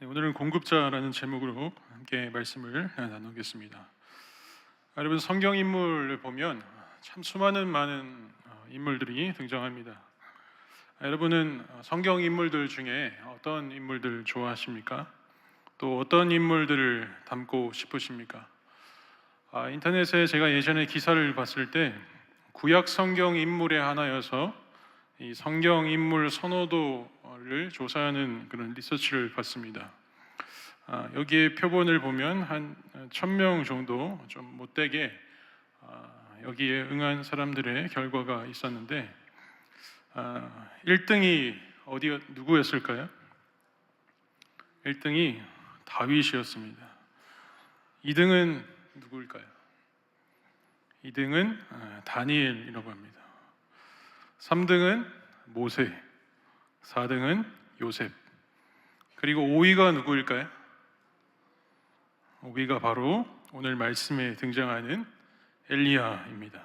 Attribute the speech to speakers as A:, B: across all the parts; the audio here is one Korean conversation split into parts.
A: 오늘은 공급자라는 제목으로 함께 말씀을 나누겠습니다. 여러분, 성경 인물을 보면 참 수많은 많은 인물들이 등장합니다. 여러분은 성경 인물들 중에 어떤 인물들 좋아하십니까? 또 어떤 인물들을 닮고 싶으십니까? 인터넷에 제가 예전에 기사를 봤을 때 구약 성경 인물의 하나여서 이 성경 인물 선호도를 조사하는 그런 리서치를 봤습니다. 여기에 표본을 보면 한 1000명 정도 좀 못되게 여기에 응한 사람들의 결과가 있었는데 1등이 누구였을까요? 1등이 다윗이었습니다. 2등은 누구일까요? 2등은 다니엘이라고 합니다. 3등은 모세, 4등은 요셉, 그리고 5위가 누구일까요? 5위가 바로 오늘 말씀에 등장하는 엘리야입니다.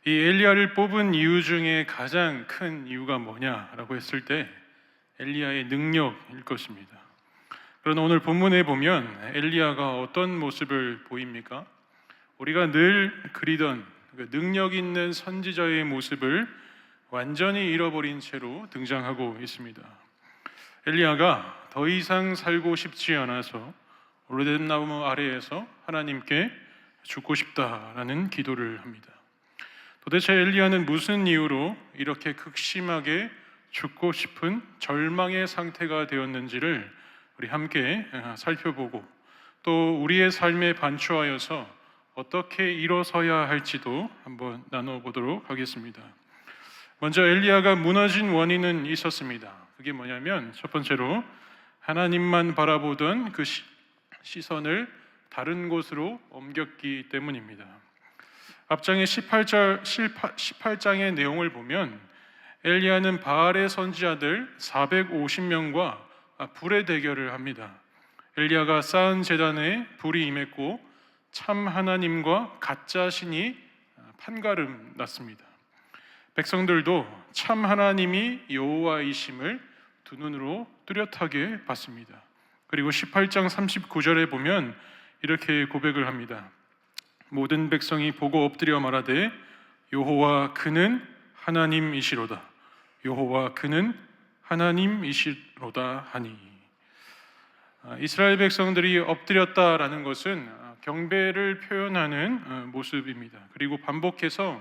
A: 이 엘리야를 뽑은 이유 중에 가장 큰 이유가 뭐냐라고 했을 때 엘리야의 능력일 것입니다. 그러나 오늘 본문에 보면 엘리야가 어떤 모습을 보입니까? 우리가 늘 그리던 능력 있는 선지자의 모습을 완전히 잃어버린 채로 등장하고 있습니다. 엘리야가 더 이상 살고 싶지 않아서 오래된 나무 아래에서 하나님께 죽고 싶다라는 기도를 합니다. 도대체 엘리야는 무슨 이유로 이렇게 극심하게 죽고 싶은 절망의 상태가 되었는지를 우리 함께 살펴보고 또 우리의 삶에 반추하여서 어떻게 일어서야 할지도 한번 나눠보도록 하겠습니다. 먼저 엘리야가 무너진 원인은 있었습니다. 그게 뭐냐면 첫 번째로 하나님만 바라보던 그 시선을 다른 곳으로 옮겼기 때문입니다. 앞장의 18장의 내용을 보면 엘리야는 바알의 선지자들 450명과 불의 대결을 합니다. 엘리야가 쌓은 제단에 불이 임했고 참 하나님과 가짜 신이 판가름 났습니다. 백성들도 참 하나님이 여호와이심을 두 눈으로 뚜렷하게 봤습니다. 그리고 18장 39절에 보면 이렇게 고백을 합니다. 모든 백성이 보고 엎드려 말하되 여호와 그는 하나님이시로다. 여호와 그는 하나님이시로다 하니. 이스라엘 백성들이 엎드렸다라는 것은 경배를 표현하는 모습입니다. 그리고 반복해서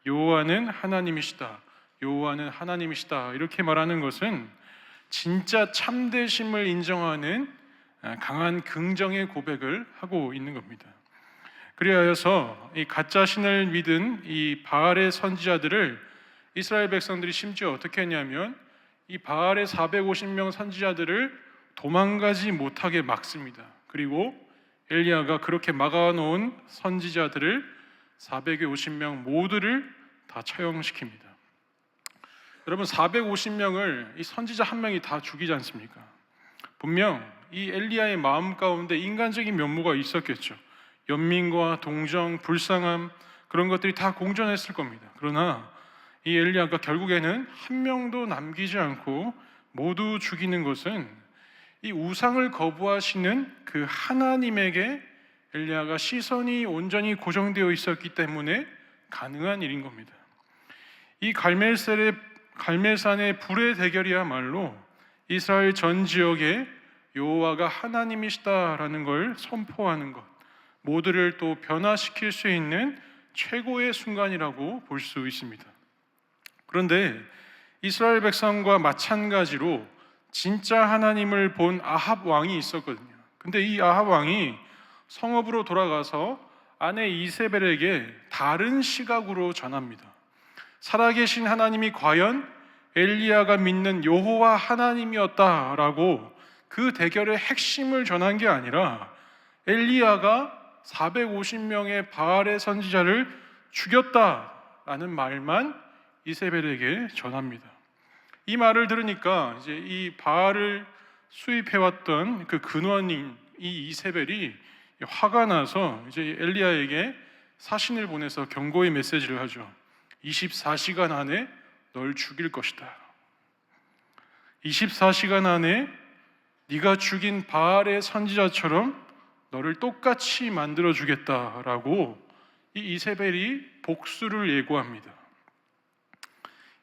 A: 여호와는 하나님이시다, 여호와는 하나님이시다 이렇게 말하는 것은 진짜 참되심을 인정하는 강한 긍정의 고백을 하고 있는 겁니다. 그리하여서 이 가짜 신을 믿은 이 바알의 선지자들을 이스라엘 백성들이 심지어 어떻게 했냐면 이 바알의 450명 선지자들을 도망가지 못하게 막습니다. 그리고 엘리야가 그렇게 막아놓은 선지자들을 450명 모두를 다 처형시킵니다. 여러분, 450명을 이 선지자 한 명이 다 죽이지 않습니까? 분명 이 엘리야의 마음 가운데 인간적인 면모가 있었겠죠. 연민과 동정, 불쌍함 그런 것들이 다 공존했을 겁니다. 그러나 이 엘리야가 결국에는 한 명도 남기지 않고 모두 죽이는 것은 이 우상을 거부하시는 그 하나님에게 엘리야가 시선이 온전히 고정되어 있었기 때문에 가능한 일인 겁니다. 이 갈멜산의 불의 대결이야말로 이스라엘 전 지역에 여호와가 하나님이시다라는 걸 선포하는 것, 모두를 또 변화시킬 수 있는 최고의 순간이라고 볼 수 있습니다. 그런데 이스라엘 백성과 마찬가지로 진짜 하나님을 본 아합 왕이 있었거든요. 근데 이 아합 왕이 성읍으로 돌아가서 아내 이세벨에게 다른 시각으로 전합니다. 살아계신 하나님이 과연 엘리야가 믿는 여호와 하나님이었다라고 그 대결의 핵심을 전한 게 아니라 엘리야가 450명의 바알의 선지자를 죽였다라는 말만 이세벨에게 전합니다. 이 말을 들으니까 이제 이 바알을 수입해왔던 그 근원인 이 이세벨이 화가 나서 이제 엘리야에게 사신을 보내서 경고의 메시지를 하죠. 24시간 안에 널 죽일 것이다. 24시간 안에 네가 죽인 바알의 선지자처럼 너를 똑같이 만들어 주겠다라고 이 이세벨이 복수를 예고합니다.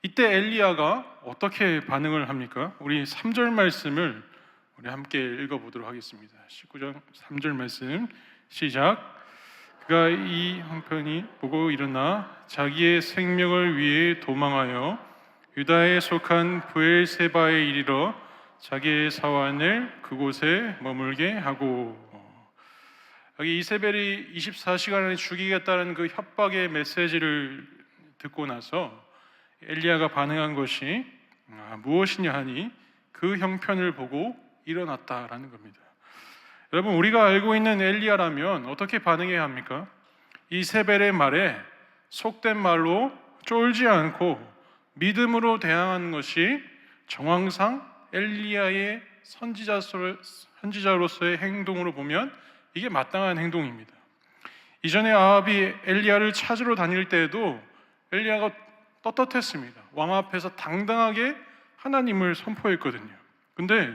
A: 이때 엘리야가 어떻게 반응을 합니까? 우리 3절 말씀을 우리 함께 읽어보도록 하겠습니다. 19장 3절 말씀 시작. 그가 이 형편이 보고 일어나 자기의 생명을 위해 도망하여 유다에 속한 브엘세바에 이르러 자기의 사환을 그곳에 머물게 하고. 여기 이세벨이 24시간 안에 죽이겠다는 그 협박의 메시지를 듣고 나서 엘리야가 반응한 것이 무엇이냐 하니 그 형편을 보고 일어났다라는 겁니다. 여러분, 우리가 알고 있는 엘리야라면 어떻게 반응해야 합니까? 이세벨의 말에 속된 말로 쫄지 않고 믿음으로 대항하는 것이 정황상 엘리야의 선지자로서의 행동으로 보면 이게 마땅한 행동입니다. 이전에 아합이 엘리야를 찾으러 다닐 때에도 엘리야가 떳떳했습니다. 왕 앞에서 당당하게 하나님을 선포했거든요. 근데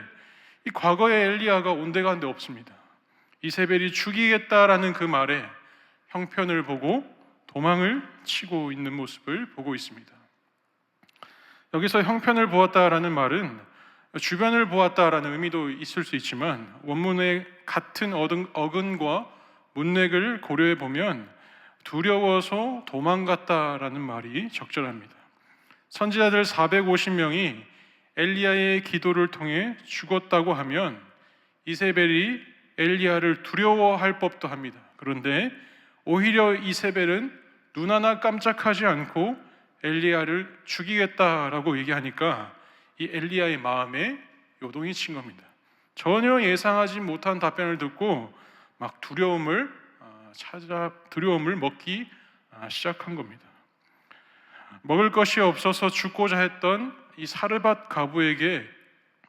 A: 이 과거의 엘리야가 온데간데 없습니다. 이세벨이 죽이겠다라는 그 말에 형편을 보고 도망을 치고 있는 모습을 보고 있습니다. 여기서 형편을 보았다라는 말은 주변을 보았다라는 의미도 있을 수 있지만 원문의 같은 어근과 문맥을 고려해 보면 두려워서 도망갔다라는 말이 적절합니다. 선지자들 450명이 엘리야의 기도를 통해 죽었다고 하면 이세벨이 엘리야를 두려워할 법도 합니다. 그런데 오히려 이세벨은 눈 하나 깜짝하지 않고 엘리야를 죽이겠다라고 얘기하니까 이 엘리야의 마음에 요동이 친 겁니다. 전혀 예상하지 못한 답변을 듣고 막 두려움을 먹기 시작한 겁니다. 먹을 것이 없어서 죽고자 했던 이 사르밧 가부에게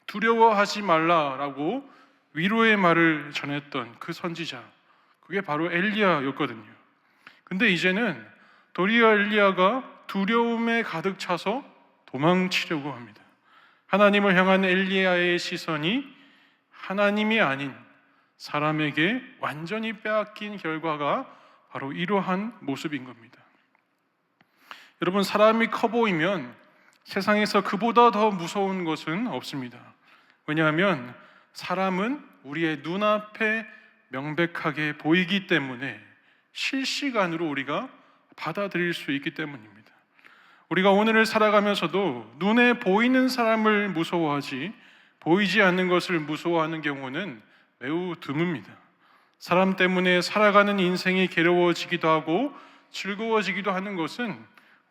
A: 두려워하지 말라라고 위로의 말을 전했던 그 선지자, 그게 바로 엘리야였거든요. 근데 이제는 도리어 엘리야가 두려움에 가득 차서 도망치려고 합니다. 하나님을 향한 엘리야의 시선이 하나님이 아닌 사람에게 완전히 빼앗긴 결과가 바로 이러한 모습인 겁니다. 여러분, 사람이 커 보이면 세상에서 그보다 더 무서운 것은 없습니다. 왜냐하면 사람은 우리의 눈앞에 명백하게 보이기 때문에 실시간으로 우리가 받아들일 수 있기 때문입니다. 우리가 오늘을 살아가면서도 눈에 보이는 사람을 무서워하지 보이지 않는 것을 무서워하는 경우는 매우 드뭅니다. 사람 때문에 살아가는 인생이 괴로워지기도 하고 즐거워지기도 하는 것은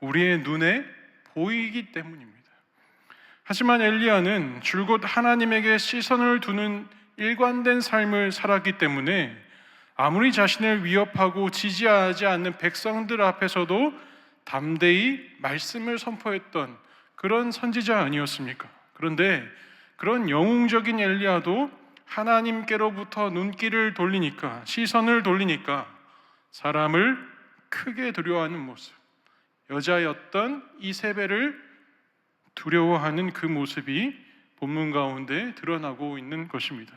A: 우리의 눈에 보이기 때문입니다. 하지만 엘리야는 줄곧 하나님에게 시선을 두는 일관된 삶을 살았기 때문에 아무리 자신을 위협하고 지지하지 않는 백성들 앞에서도 담대히 말씀을 선포했던 그런 선지자 아니었습니까? 그런데 그런 영웅적인 엘리야도 하나님께로부터 눈길을 돌리니까, 시선을 돌리니까 사람을 크게 두려워하는 모습, 여자였던 이세벨을 두려워하는 그 모습이 본문 가운데 드러나고 있는 것입니다.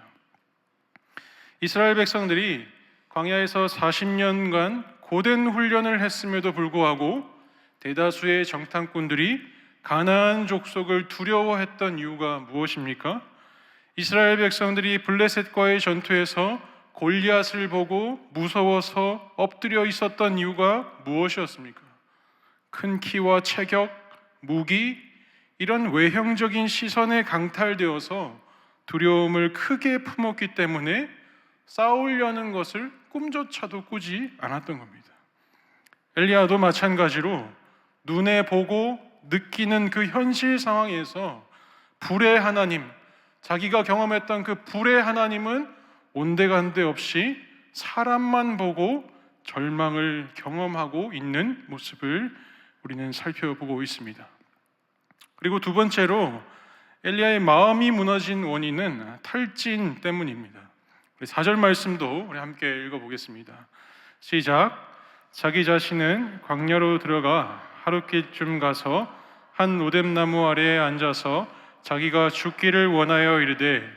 A: 이스라엘 백성들이 광야에서 40년간 고된 훈련을 했음에도 불구하고 대다수의 정탐꾼들이 가나안 족속을 두려워했던 이유가 무엇입니까? 이스라엘 백성들이 블레셋과의 전투에서 골리앗을 보고 무서워서 엎드려 있었던 이유가 무엇이었습니까? 큰 키와 체격, 무기, 이런 외형적인 시선에 강탈되어서 두려움을 크게 품었기 때문에 싸우려는 것을 꿈조차도 꾸지 않았던 겁니다. 엘리야도 마찬가지로 눈에 보고 느끼는 그 현실 상황에서 불의 하나님, 자기가 경험했던 그 불의 하나님은 온데간데 없이 사람만 보고 절망을 경험하고 있는 모습을 우리는 살펴보고 있습니다. 그리고 두 번째로 엘리야의 마음이 무너진 원인은 탈진 때문입니다. 4절 말씀도 우리 함께 읽어보겠습니다. 시작. 자기 자신은 광야로 들어가 하룻길쯤 가서 한 오뎁나무 아래에 앉아서 자기가 죽기를 원하여 이르되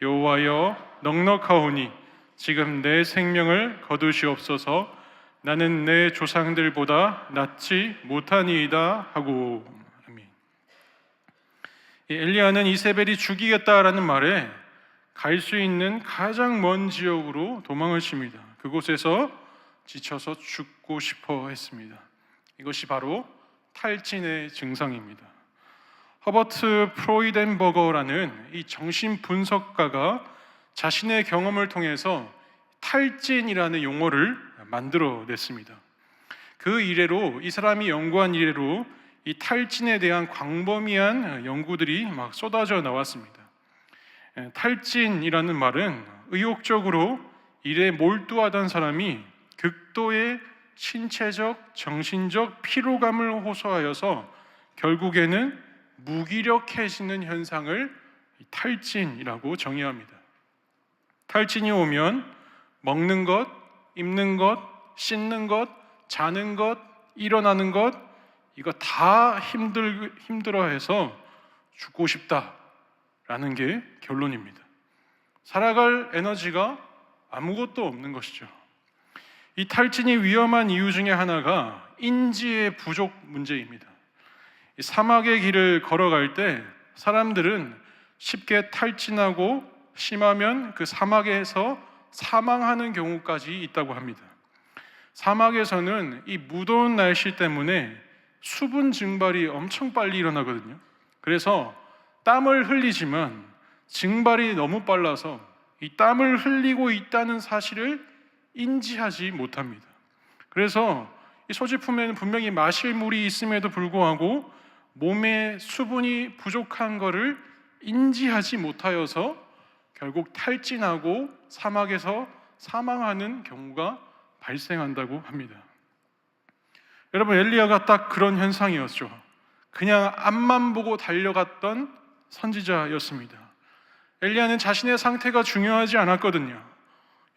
A: 여호와여 넉넉하오니 지금 내 생명을 거두시옵소서. 나는 내 조상들보다 낫지 못하니이다 하고. 아멘. 엘리야는 이세벨이 죽이겠다라는 말에 갈 수 있는 가장 먼 지역으로 도망을 칩니다. 그곳에서 지쳐서 죽고 싶어 했습니다. 이것이 바로 탈진의 증상입니다. 허버트 프로이덴버거라는 이 정신 분석가가 자신의 경험을 통해서 탈진이라는 용어를 만들어냈습니다. 그 이래로, 이 사람이 연구한 이래로 이 탈진에 대한 광범위한 연구들이 막 쏟아져 나왔습니다. 탈진이라는 말은 의욕적으로 일에 몰두하던 사람이 극도의 신체적, 정신적 피로감을 호소하여서 결국에는 무기력해지는 현상을 탈진이라고 정의합니다. 탈진이 오면 먹는 것, 입는 것, 씻는 것, 자는 것, 일어나는 것, 이거 다 힘들어해서 죽고 싶다라는 게 결론입니다. 살아갈 에너지가 아무것도 없는 것이죠. 이 탈진이 위험한 이유 중에 하나가 인지의 부족 문제입니다. 사막의 길을 걸어갈 때 사람들은 쉽게 탈진하고 심하면 그 사막에서 사망하는 경우까지 있다고 합니다. 사막에서는 이 무더운 날씨 때문에 수분 증발이 엄청 빨리 일어나거든요. 그래서 땀을 흘리지만 증발이 너무 빨라서 이 땀을 흘리고 있다는 사실을 인지하지 못합니다. 그래서 이 소지품에는 분명히 마실 물이 있음에도 불구하고 몸에 수분이 부족한 것을 인지하지 못하여서 결국 탈진하고 사막에서 사망하는 경우가 발생한다고 합니다. 여러분, 엘리야가 딱 그런 현상이었죠. 그냥 앞만 보고 달려갔던 선지자였습니다. 엘리야는 자신의 상태가 중요하지 않았거든요.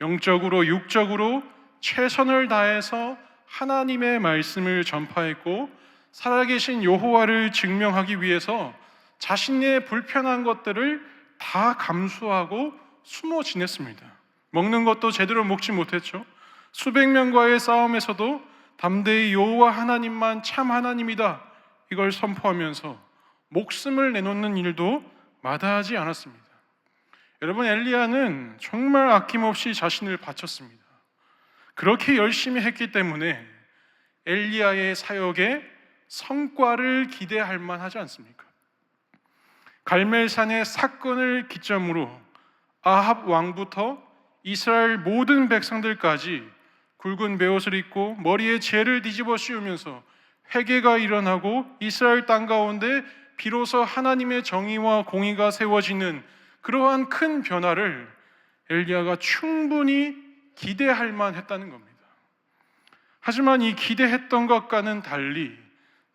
A: 영적으로, 육적으로 최선을 다해서 하나님의 말씀을 전파했고 살아계신 여호와를 증명하기 위해서 자신의 불편한 것들을 다 감수하고 숨어 지냈습니다. 먹는 것도 제대로 먹지 못했죠. 수백 명과의 싸움에서도 담대히 여호와 하나님만 참 하나님이다, 이걸 선포하면서 목숨을 내놓는 일도 마다하지 않았습니다. 여러분, 엘리야는 정말 아낌없이 자신을 바쳤습니다. 그렇게 열심히 했기 때문에 엘리야의 사역에 성과를 기대할 만하지 않습니까? 갈멜산의 사건을 기점으로 아합 왕부터 이스라엘 모든 백성들까지 굵은 베옷을 입고 머리에 재를 뒤집어 씌우면서 회개가 일어나고 이스라엘 땅 가운데 비로소 하나님의 정의와 공의가 세워지는 그러한 큰 변화를 엘리야가 충분히 기대할 만했다는 겁니다. 하지만 이 기대했던 것과는 달리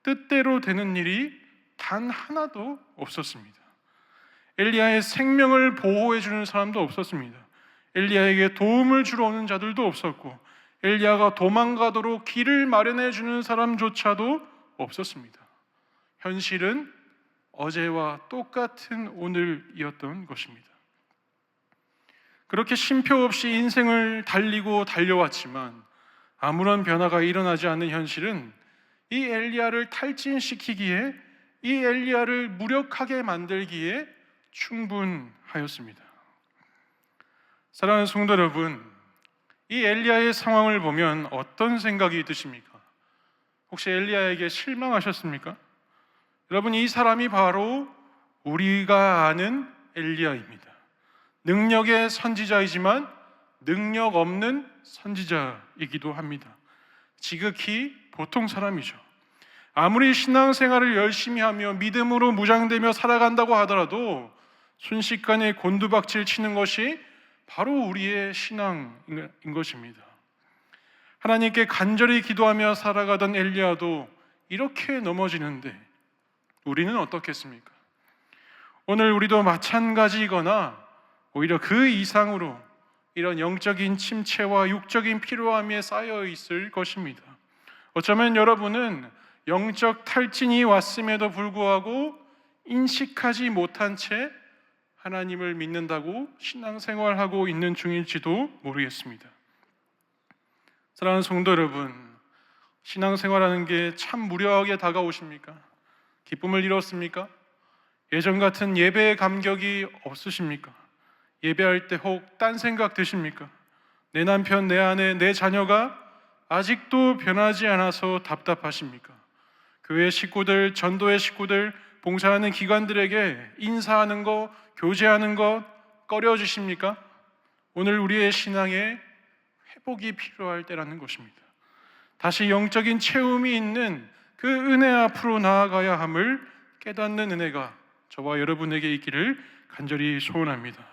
A: 뜻대로 되는 일이 단 하나도 없었습니다. 엘리야의 생명을 보호해 주는 사람도 없었습니다. 엘리야에게 도움을 주러 오는 자들도 없었고 엘리야가 도망가도록 길을 마련해 주는 사람조차도 없었습니다. 현실은 어제와 똑같은 오늘이었던 것입니다. 그렇게 쉼표 없이 인생을 달리고 달려왔지만 아무런 변화가 일어나지 않는 현실은 이 엘리야를 탈진시키기에, 이 엘리야를 무력하게 만들기에 충분하였습니다. 사랑하는 성도 여러분, 이 엘리야의 상황을 보면 어떤 생각이 드십니까? 혹시 엘리야에게 실망하셨습니까? 여러분, 이 사람이 바로 우리가 아는 엘리야입니다. 능력의 선지자이지만 능력 없는 선지자이기도 합니다. 지극히 보통 사람이죠. 아무리 신앙생활을 열심히 하며 믿음으로 무장되며 살아간다고 하더라도 순식간에 곤두박질 치는 것이 바로 우리의 신앙인 것입니다. 하나님께 간절히 기도하며 살아가던 엘리야도 이렇게 넘어지는데 우리는 어떻겠습니까? 오늘 우리도 마찬가지이거나 오히려 그 이상으로 이런 영적인 침체와 육적인 피로함에 쌓여 있을 것입니다. 어쩌면 여러분은 영적 탈진이 왔음에도 불구하고 인식하지 못한 채 하나님을 믿는다고 신앙생활하고 있는 중일지도 모르겠습니다. 사랑하는 성도 여러분, 신앙생활하는 게 참 무료하게 다가오십니까? 기쁨을 잃었습니까? 예전 같은 예배의 감격이 없으십니까? 예배할 때 혹 딴 생각 드십니까? 내 남편, 내 아내, 내 자녀가 아직도 변하지 않아서 답답하십니까? 교회 식구들, 전도의 식구들, 봉사하는 기관들에게 인사하는 것, 교제하는 것 꺼려지십니까? 오늘 우리의 신앙에 회복이 필요할 때라는 것입니다. 다시 영적인 체험이 있는 그 은혜 앞으로 나아가야 함을 깨닫는 은혜가 저와 여러분에게 있기를 간절히 소원합니다.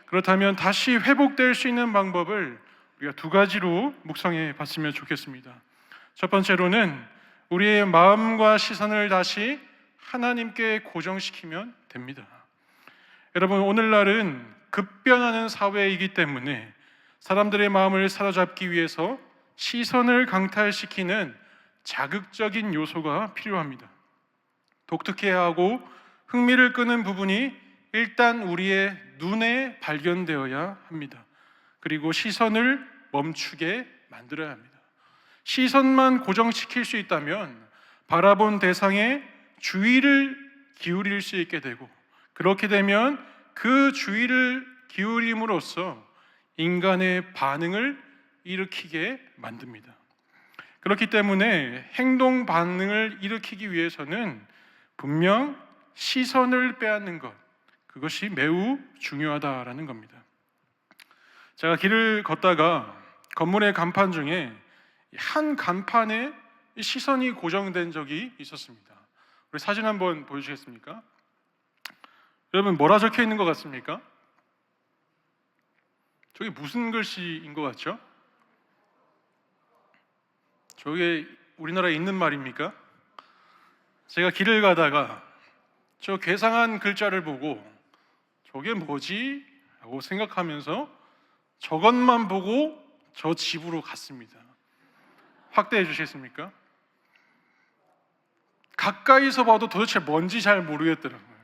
A: 그렇다면 다시 회복될 수 있는 방법을 우리가 두 가지로 묵상해 봤으면 좋겠습니다. 첫 번째로는 우리의 마음과 시선을 다시 하나님께 고정시키면 됩니다. 여러분, 오늘날은 급변하는 사회이기 때문에 사람들의 마음을 사로잡기 위해서 시선을 강탈시키는 자극적인 요소가 필요합니다. 독특해야 하고 흥미를 끄는 부분이 일단 우리의 눈에 발견되어야 합니다. 그리고 시선을 멈추게 만들어야 합니다. 시선만 고정시킬 수 있다면 바라본 대상에 주의를 기울일 수 있게 되고, 그렇게 되면 그 주의를 기울임으로써 인간의 반응을 일으키게 만듭니다. 그렇기 때문에 행동 반응을 일으키기 위해서는 분명 시선을 빼앗는 것, 그것이 매우 중요하다라는 겁니다. 제가 길을 걷다가 건물의 간판 중에 한 간판에 시선이 고정된 적이 있었습니다. 우리 사진 한번 보여주시겠습니까? 여러분, 뭐라 적혀 있는 것 같습니까? 저게 무슨 글씨인 것 같죠? 저게 우리나라에 있는 말입니까? 제가 길을 가다가 저 괴상한 글자를 보고 저게 뭐지? 라고 생각하면서 저것만 보고 저 집으로 갔습니다. 확대해 주시겠습니까? 가까이서 봐도 도대체 뭔지 잘 모르겠더라고요.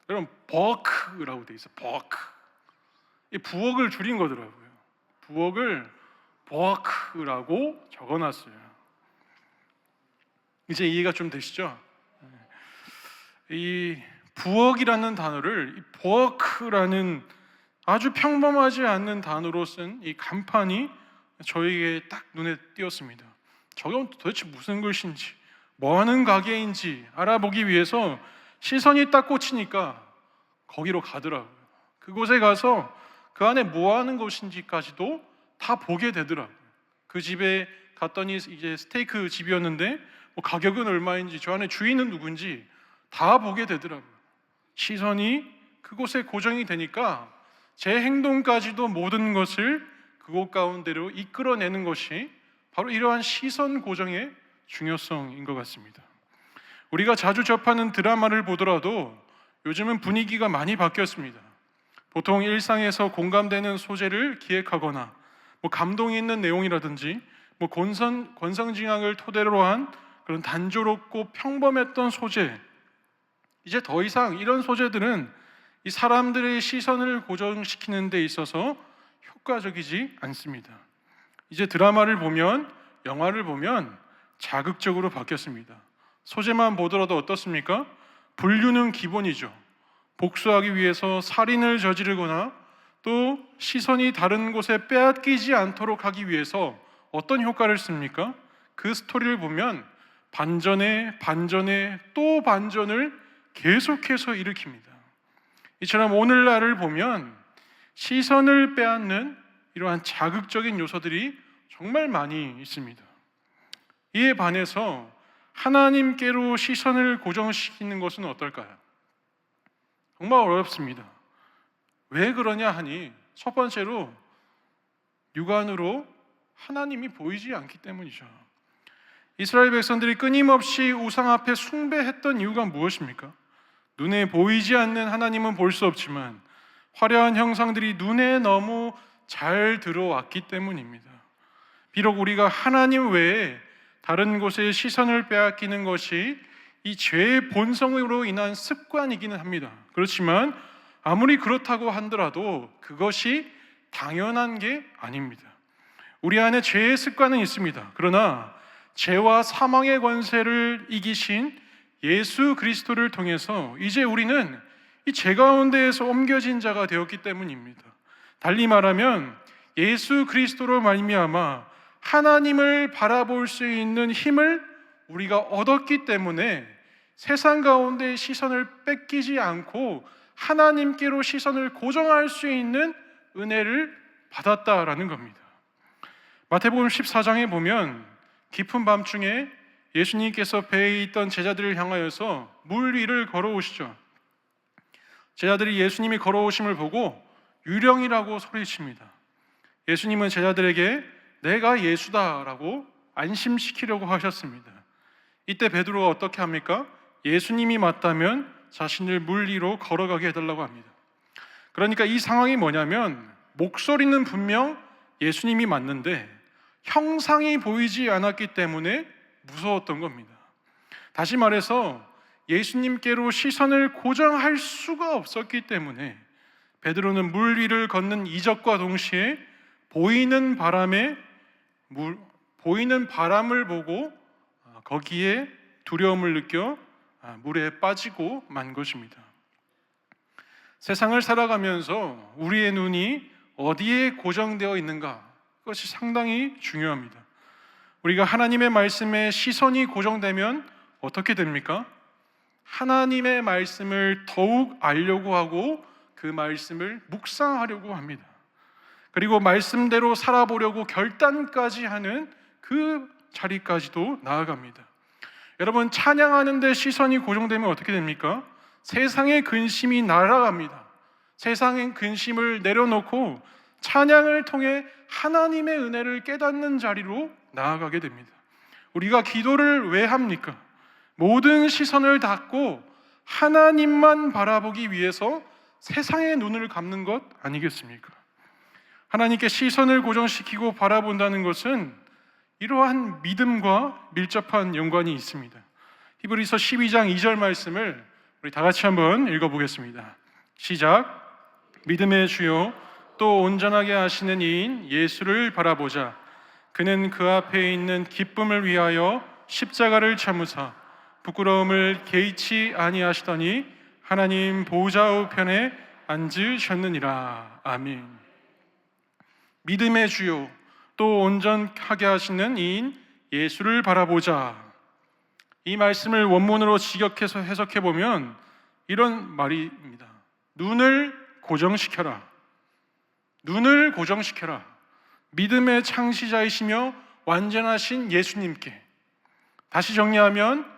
A: 여러분, 버크라고 돼 있어요. 버크. 이 부엌을 줄인 거더라고요. 부엌을 버크라고 적어놨어요. 이제 이해가 좀 되시죠? 이 부엌이라는 단어를 이 버크라는 아주 평범하지 않는 단어로 쓴 이 간판이 저에게 딱 눈에 띄었습니다. 저건 도대체 무슨 글씨인지, 뭐하는 가게인지 알아보기 위해서 시선이 딱 꽂히니까 거기로 가더라고요. 그곳에 가서 그 안에 뭐하는 곳인지까지도 다 보게 되더라고요. 그 집에 갔더니 이제 스테이크 집이었는데 뭐 가격은 얼마인지, 저 안에 주인은 누군지 다 보게 되더라고요. 시선이 그곳에 고정이 되니까 제 행동까지도 모든 것을 그곳 가운데로 이끌어내는 것이 바로 이러한 시선 고정의 중요성인 것 같습니다. 우리가 자주 접하는 드라마를 보더라도 요즘은 분위기가 많이 바뀌었습니다. 보통 일상에서 공감되는 소재를 기획하거나 뭐 감동이 있는 내용이라든지 뭐 권선징악을 토대로 한 그런 단조롭고 평범했던 소재, 이제 더 이상 이런 소재들은 이 사람들의 시선을 고정시키는 데 있어서 효과적이지 않습니다. 이제 드라마를 보면, 영화를 보면 자극적으로 바뀌었습니다. 소재만 보더라도 어떻습니까? 분류는 기본이죠. 복수하기 위해서 살인을 저지르거나 또 시선이 다른 곳에 빼앗기지 않도록 하기 위해서 어떤 효과를 씁니까? 그 스토리를 보면 반전에 반전에 또 반전을 계속해서 일으킵니다. 이처럼 오늘날을 보면 시선을 빼앗는 이러한 자극적인 요소들이 정말 많이 있습니다. 이에 반해서 하나님께로 시선을 고정시키는 것은 어떨까요? 정말 어렵습니다. 왜 그러냐 하니 첫 번째로 육안으로 하나님이 보이지 않기 때문이죠. 이스라엘 백성들이 끊임없이 우상 앞에 숭배했던 이유가 무엇입니까? 눈에 보이지 않는 하나님은 볼 수 없지만 화려한 형상들이 눈에 너무 잘 들어왔기 때문입니다. 비록 우리가 하나님 외에 다른 곳에 시선을 빼앗기는 것이 이 죄의 본성으로 인한 습관이기는 합니다. 그렇지만 아무리 그렇다고 하더라도 그것이 당연한 게 아닙니다. 우리 안에 죄의 습관은 있습니다. 그러나 죄와 사망의 권세를 이기신 예수 그리스도를 통해서 이제 우리는 이 죄 가운데에서 옮겨진 자가 되었기 때문입니다. 달리 말하면 예수 그리스도로 말미암아 하나님을 바라볼 수 있는 힘을 우리가 얻었기 때문에 세상 가운데 시선을 뺏기지 않고 하나님께로 시선을 고정할 수 있는 은혜를 받았다라는 겁니다. 마태복음 14장에 보면 깊은 밤중에 예수님께서 배에 있던 제자들을 향하여서 물 위를 걸어오시죠. 제자들이 예수님이 걸어오심을 보고 유령이라고 소리칩니다. 예수님은 제자들에게 내가 예수다라고 안심시키려고 하셨습니다. 이때 베드로가 어떻게 합니까? 예수님이 맞다면 자신을 물 위로 걸어가게 해달라고 합니다. 그러니까 이 상황이 뭐냐면 목소리는 분명 예수님이 맞는데 형상이 보이지 않았기 때문에 무서웠던 겁니다. 다시 말해서 예수님께로 시선을 고정할 수가 없었기 때문에 베드로는 물 위를 걷는 이적과 동시에 보이는 바람을 보고 거기에 두려움을 느껴 물에 빠지고 만 것입니다. 세상을 살아가면서 우리의 눈이 어디에 고정되어 있는가, 그것이 상당히 중요합니다. 우리가 하나님의 말씀에 시선이 고정되면 어떻게 됩니까? 하나님의 말씀을 더욱 알려고 하고 그 말씀을 묵상하려고 합니다. 그리고 말씀대로 살아보려고 결단까지 하는 그 자리까지도 나아갑니다. 여러분, 찬양하는 데 시선이 고정되면 어떻게 됩니까? 세상의 근심이 날아갑니다. 세상의 근심을 내려놓고 찬양을 통해 하나님의 은혜를 깨닫는 자리로 나아가게 됩니다. 우리가 기도를 왜 합니까? 모든 시선을 닫고 하나님만 바라보기 위해서 세상의 눈을 감는 것 아니겠습니까? 하나님께 시선을 고정시키고 바라본다는 것은 이러한 믿음과 밀접한 연관이 있습니다. 히브리서 12장 2절 말씀을 우리 다 같이 한번 읽어보겠습니다. 시작. 믿음의 주요 또 온전하게 하시는 이인 예수를 바라보자. 그는 그 앞에 있는 기쁨을 위하여 십자가를 참으사 부끄러움을 개의치 아니하시더니 하나님 보좌 우편에 앉으셨느니라. 아멘. 믿음의 주요 또 온전하게 하시는 이인 예수를 바라보자. 이 말씀을 원문으로 직역해서 해석해 보면 이런 말입니다. 눈을 고정시켜라. 눈을 고정시켜라. 믿음의 창시자이시며 완전하신 예수님께. 다시 정리하면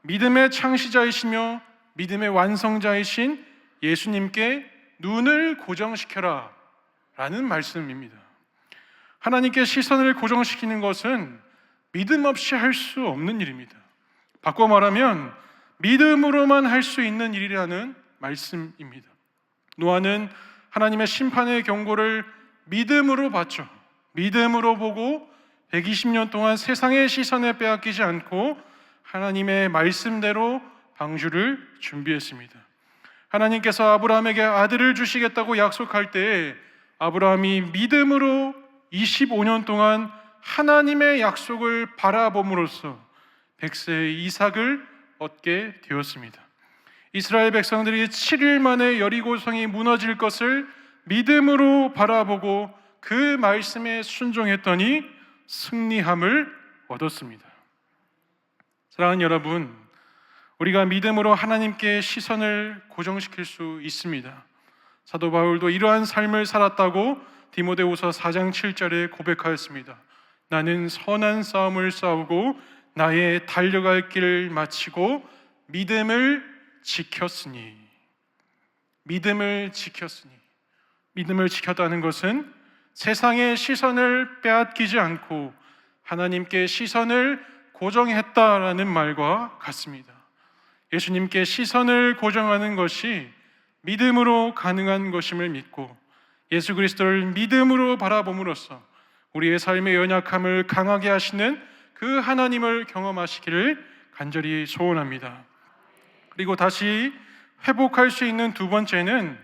A: 믿음의 창시자이시며 믿음의 완성자이신 예수님께 눈을 고정시켜라 라는 말씀입니다. 하나님께 시선을 고정시키는 것은 믿음 없이 할 수 없는 일입니다. 바꿔 말하면 믿음으로만 할 수 있는 일이라는 말씀입니다. 노아는 하나님의 심판의 경고를 믿음으로 받죠. 믿음으로 보고 120년 동안 세상의 시선에 빼앗기지 않고 하나님의 말씀대로 방주를 준비했습니다. 하나님께서 아브라함에게 아들을 주시겠다고 약속할 때에 아브라함이 믿음으로 25년 동안 하나님의 약속을 바라봄으로써 100세의 이삭을 얻게 되었습니다. 이스라엘 백성들이 7일 만에 여리고성이 무너질 것을 믿음으로 바라보고 그 말씀에 순종했더니 승리함을 얻었습니다. 사랑하는 여러분, 우리가 믿음으로 하나님께 시선을 고정시킬 수 있습니다. 사도 바울도 이러한 삶을 살았다고 디모데후서 4장 7절에 고백하였습니다. 나는 선한 싸움을 싸우고 나의 달려갈 길을 마치고 믿음을 지켰으니. 믿음을 지켰으니. 믿음을 지켰다는 것은 세상의 시선을 빼앗기지 않고 하나님께 시선을 고정했다라는 말과 같습니다. 예수님께 시선을 고정하는 것이 믿음으로 가능한 것임을 믿고 예수 그리스도를 믿음으로 바라봄으로써 우리의 삶의 연약함을 강하게 하시는 그 하나님을 경험하시기를 간절히 소원합니다. 그리고 다시 회복할 수 있는 두 번째는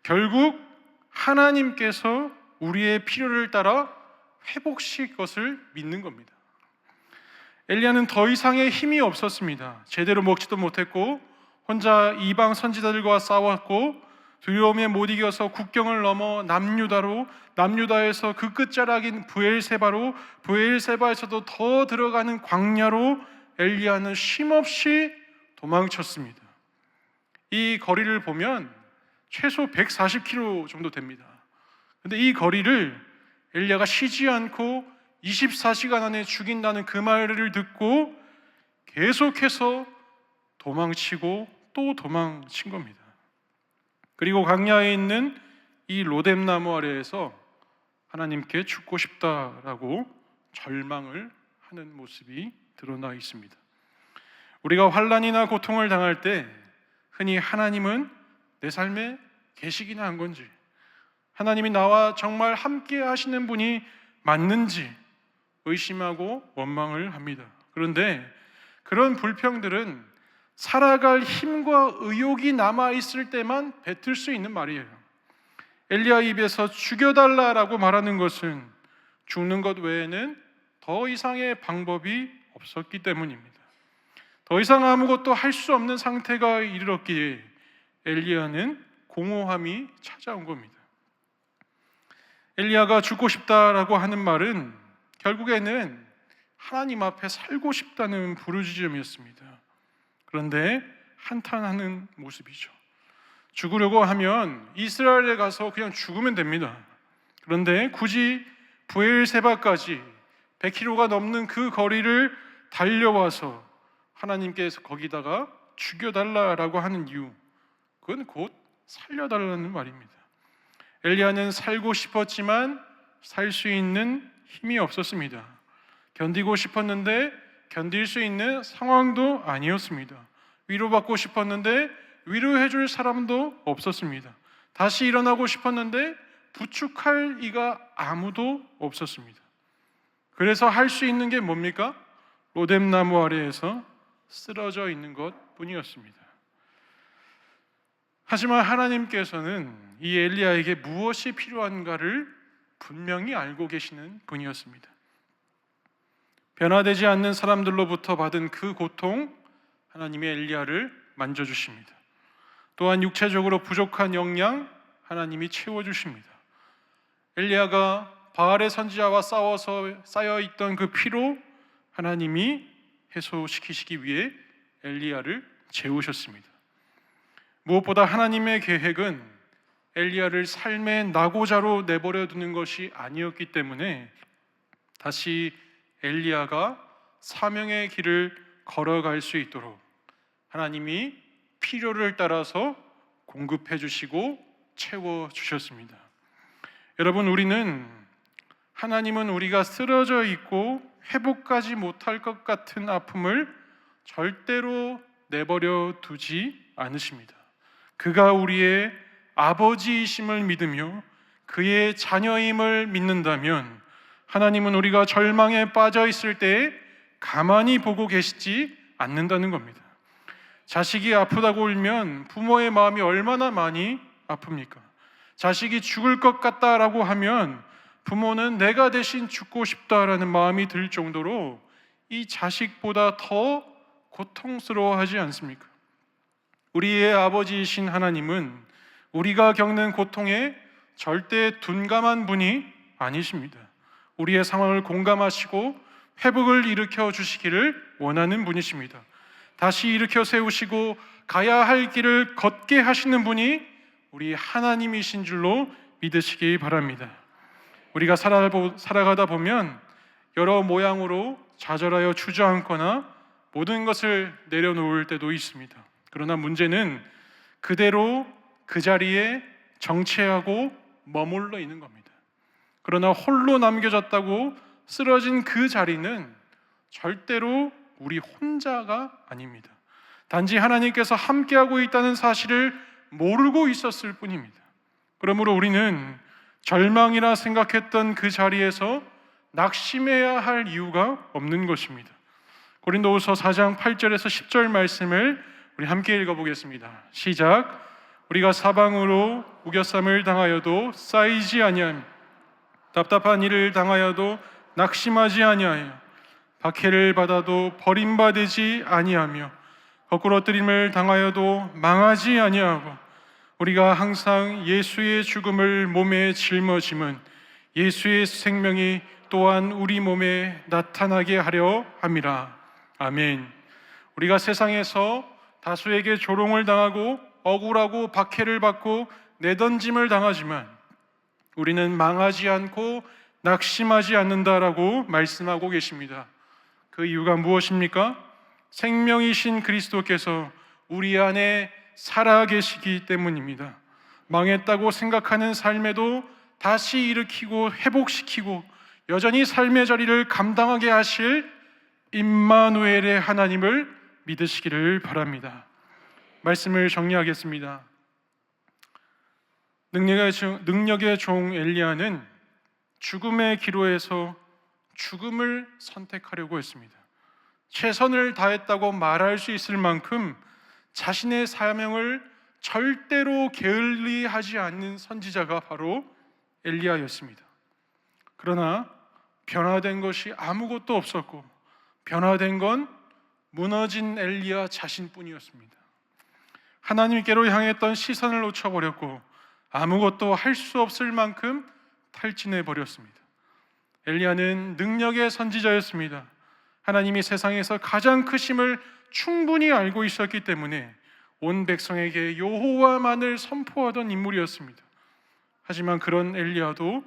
A: 결국 하나님께서 우리의 필요를 따라 회복시킬 것을 믿는 겁니다. 엘리야는 더 이상의 힘이 없었습니다. 제대로 먹지도 못했고 혼자 이방 선지자들과 싸웠고 두려움에 못 이겨서 국경을 넘어 남유다에서 그 끝자락인 브엘세바로, 브엘세바에서도 더 들어가는 광야로 엘리야는 쉼없이 도망쳤습니다. 이 거리를 보면 최소 140km 정도 됩니다. 그런데 이 거리를 엘리야가 쉬지 않고 24시간 안에 죽인다는 그 말을 듣고 계속해서 도망치고 또 도망친 겁니다. 그리고 광야에 있는 이 로뎀나무 아래에서 하나님께 죽고 싶다라고 절망을 하는 모습이 드러나 있습니다. 우리가 환난이나 고통을 당할 때 흔히 하나님은 내 삶에 계시기나 한 건지, 하나님이 나와 정말 함께 하시는 분이 맞는지 의심하고 원망을 합니다. 그런데 그런 불평들은 살아갈 힘과 의욕이 남아있을 때만 뱉을 수 있는 말이에요. 엘리야 입에서 죽여달라라고 말하는 것은 죽는 것 외에는 더 이상의 방법이 없었기 때문입니다. 더 이상 아무것도 할 수 없는 상태가 이르렀기에 엘리야는 공허함이 찾아온 겁니다. 엘리야가 죽고 싶다라고 하는 말은 결국에는 하나님 앞에 살고 싶다는 부르짖음이었습니다. 그런데 한탄하는 모습이죠. 죽으려고 하면 이스라엘에 가서 그냥 죽으면 됩니다. 그런데 굳이 브엘세바까지 100km가 넘는 그 거리를 달려와서 하나님께서 거기다가 죽여달라라고 하는 이유, 그건 곧 살려달라는 말입니다. 엘리야는 살고 싶었지만 살 수 있는 힘이 없었습니다. 견디고 싶었는데 견딜 수 있는 상황도 아니었습니다. 위로받고 싶었는데 위로해줄 사람도 없었습니다. 다시 일어나고 싶었는데 부축할 이가 아무도 없었습니다. 그래서 할 수 있는 게 뭡니까? 로뎀나무 아래에서 쓰러져 있는 것 뿐이었습니다. 하지만 하나님께서는 이 엘리야에게 무엇이 필요한가를 분명히 알고 계시는 분이었습니다. 변화되지 않는 사람들로부터 받은 그 고통, 하나님의 엘리야를 만져주십니다. 또한 육체적으로 부족한 영양, 하나님이 채워주십니다. 엘리야가 바알의 선지자와 싸워서 쌓여있던 그 피로 하나님이 해소시키시기 위해 엘리야를 재우셨습니다. 무엇보다 하나님의 계획은 엘리야를 삶의 낙오자로 내버려 두는 것이 아니었기 때문에 다시 엘리야가 사명의 길을 걸어갈 수 있도록 하나님이 필요를 따라서 공급해 주시고 채워 주셨습니다. 여러분, 하나님은 우리가 쓰러져 있고 회복하지 못할 것 같은 아픔을 절대로 내버려 두지 않으십니다. 그가 우리의 아버지이심을 믿으며 그의 자녀임을 믿는다면 하나님은 우리가 절망에 빠져 있을 때 가만히 보고 계시지 않는다는 겁니다. 자식이 아프다고 울면 부모의 마음이 얼마나 많이 아픕니까? 자식이 죽을 것 같다라고 하면 부모는 내가 대신 죽고 싶다라는 마음이 들 정도로 이 자식보다 더 고통스러워하지 않습니까? 우리의 아버지이신 하나님은 우리가 겪는 고통에 절대 둔감한 분이 아니십니다. 우리의 상황을 공감하시고 회복을 일으켜 주시기를 원하는 분이십니다. 다시 일으켜 세우시고 가야 할 길을 걷게 하시는 분이 우리 하나님이신 줄로 믿으시기 바랍니다. 우리가 살아가다 보면 여러 모양으로 좌절하여 주저앉거나 모든 것을 내려놓을 때도 있습니다. 그러나 문제는 그대로 그 자리에 정체하고 머물러 있는 겁니다. 그러나 홀로 남겨졌다고 쓰러진 그 자리는 절대로 우리 혼자가 아닙니다. 단지 하나님께서 함께하고 있다는 사실을 모르고 있었을 뿐입니다. 그러므로 우리는 절망이라 생각했던 그 자리에서 낙심해야 할 이유가 없는 것입니다. 고린도후서 4장 8절에서 10절 말씀을 우리 함께 읽어보겠습니다. 시작. 우리가 사방으로 우겨쌈을 당하여도 쌓이지 아니하며 답답한 일을 당하여도 낙심하지 아니하여 박해를 받아도 버림받지 아니하며 거꾸러뜨림을 당하여도 망하지 아니하고 우리가 항상 예수의 죽음을 몸에 짊어짐은 예수의 생명이 또한 우리 몸에 나타나게 하려 함이라. 아멘. 우리가 세상에서 다수에게 조롱을 당하고 억울하고 박해를 받고 내던짐을 당하지만 우리는 망하지 않고 낙심하지 않는다라고 말씀하고 계십니다. 그 이유가 무엇입니까? 생명이신 그리스도께서 우리 안에 살아계시기 때문입니다. 망했다고 생각하는 삶에도 다시 일으키고 회복시키고 여전히 삶의 자리를 감당하게 하실 임마누엘의 하나님을 믿으시기를 바랍니다. 말씀을 정리하겠습니다. 능력의 종 엘리야는 죽음의 기로에서 죽음을 선택하려고 했습니다. 최선을 다했다고 말할 수 있을 만큼 자신의 사명을 절대로 게을리하지 않는 선지자가 바로 엘리야였습니다. 그러나 변화된 것이 아무것도 없었고 변화된 건 무너진 엘리야 자신뿐이었습니다. 하나님께로 향했던 시선을 놓쳐버렸고 아무것도 할 수 없을 만큼 탈진해 버렸습니다. 엘리야는 능력의 선지자였습니다. 하나님이 세상에서 가장 크심을 충분히 알고 있었기 때문에 온 백성에게 여호와만을 선포하던 인물이었습니다. 하지만 그런 엘리야도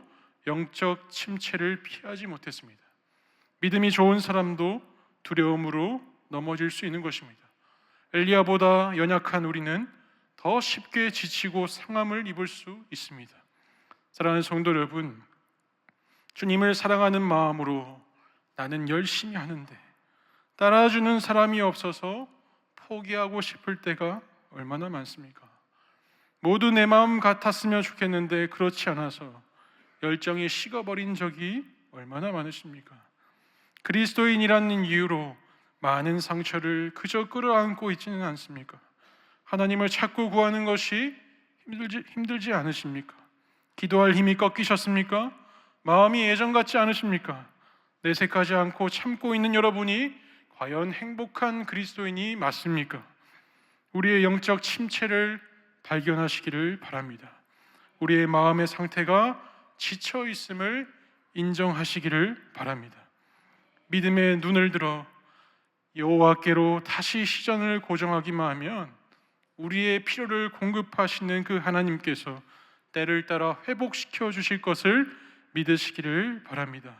A: 영적 침체를 피하지 못했습니다. 믿음이 좋은 사람도 두려움으로 넘어질 수 있는 것입니다. 엘리야보다 연약한 우리는 더 쉽게 지치고 상함을 입을 수 있습니다. 사랑하는 성도 여러분, 주님을 사랑하는 마음으로 나는 열심히 하는데 따라주는 사람이 없어서 포기하고 싶을 때가 얼마나 많습니까? 모두 내 마음 같았으면 좋겠는데 그렇지 않아서 열정이 식어버린 적이 얼마나 많으십니까? 그리스도인이라는 이유로 많은 상처를 그저 끌어안고 있지는 않습니까? 하나님을 찾고 구하는 것이 힘들지 않으십니까? 기도할 힘이 꺾이셨습니까? 마음이 예전 같지 않으십니까? 내색하지 않고 참고 있는 여러분이 과연 행복한 그리스도인이 맞습니까? 우리의 영적 침체를 발견하시기를 바랍니다. 우리의 마음의 상태가 지쳐 있음을 인정하시기를 바랍니다. 믿음의 눈을 들어 여호와께로 다시 시선을 고정하기만 하면 우리의 필요를 공급하시는 그 하나님께서 때를 따라 회복시켜 주실 것을 믿으시기를 바랍니다.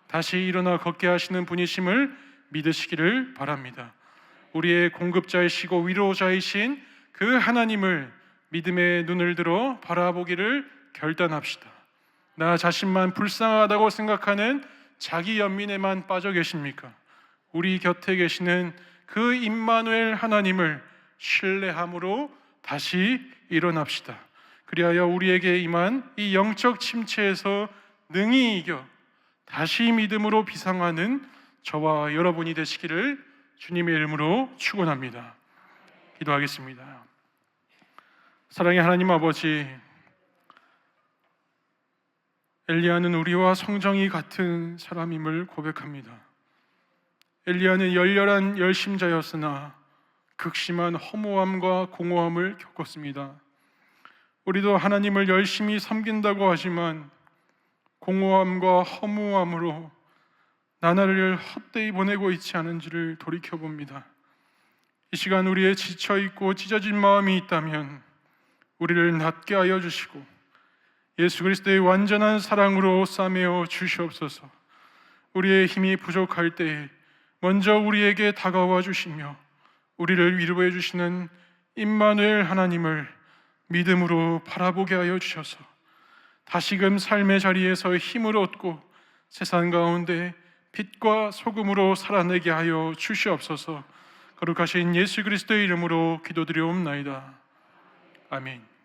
A: 다시 일어나 걷게 하시는 분이심을 믿으시기를 바랍니다. 우리의 공급자이시고 위로자이신 그 하나님을 믿음의 눈을 들어 바라보기를 결단합시다. 나 자신만 불쌍하다고 생각하는 자기 연민에만 빠져 계십니까? 우리 곁에 계시는 그 임마누엘 하나님을 신뢰함으로 다시 일어납시다. 그리하여 우리에게 임한 이 영적 침체에서 능히 이겨 다시 믿음으로 비상하는 저와 여러분이 되시기를 주님의 이름으로 축원합니다. 기도하겠습니다. 사랑의 하나님 아버지, 엘리야는 우리와 성정이 같은 사람임을 고백합니다. 엘리야는 열렬한 열심자였으나 극심한 허무함과 공허함을 겪었습니다. 우리도 하나님을 열심히 섬긴다고 하지만 공허함과 허무함으로 나날을 헛되이 보내고 있지 않은지를 돌이켜봅니다. 이 시간 우리의 지쳐있고 찢어진 마음이 있다면 우리를 낫게 하여 주시고 예수 그리스도의 완전한 사랑으로 싸매어 주시옵소서. 우리의 힘이 부족할 때에 먼저 우리에게 다가와 주시며 우리를 위로해 주시는 임마누엘 하나님을 믿음으로 바라보게 하여 주셔서 다시금 삶의 자리에서 힘을 얻고 세상 가운데 빛과 소금으로 살아내게 하여 주시옵소서. 거룩하신 예수 그리스도의 이름으로 기도드리옵나이다. 아멘.